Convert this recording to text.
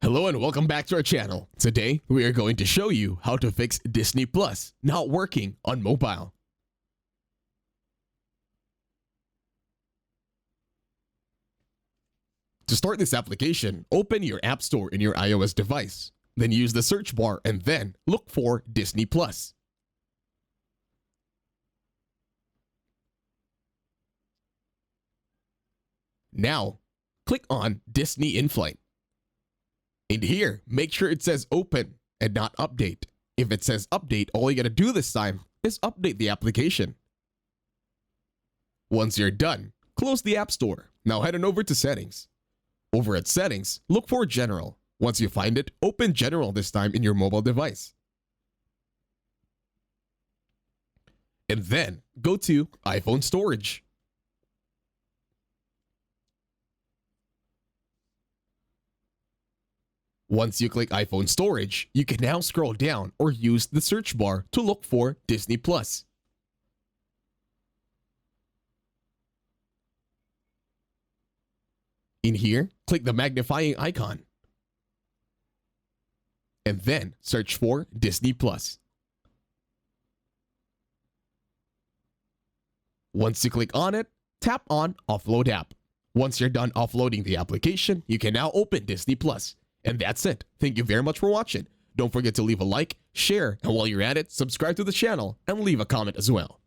Hello and welcome back to our channel. Today, we are going to show you how to fix Disney Plus not working on mobile. To start this application, open your App Store in your iOS device. Then use the search bar and then look for Disney Plus. Now, click on Disney In-Flight. In here, make sure it says open and not update. If it says update, all you gotta do this time is update the application. Once you're done, close the App Store. Now head on over to Settings. Over at Settings, look for General. Once you find it, open General this time in your mobile device. And then, go to iPhone Storage. Once you click iPhone Storage, you can now scroll down or use the search bar to look for Disney Plus. In here, click the magnifying icon. And then search for Disney Plus. Once you click on it, tap on Offload App. Once you're done offloading the application, you can now open Disney Plus. And that's it. Thank you very much for watching. Don't forget to leave a like, share, and while you're at it, subscribe to the channel and leave a comment as well.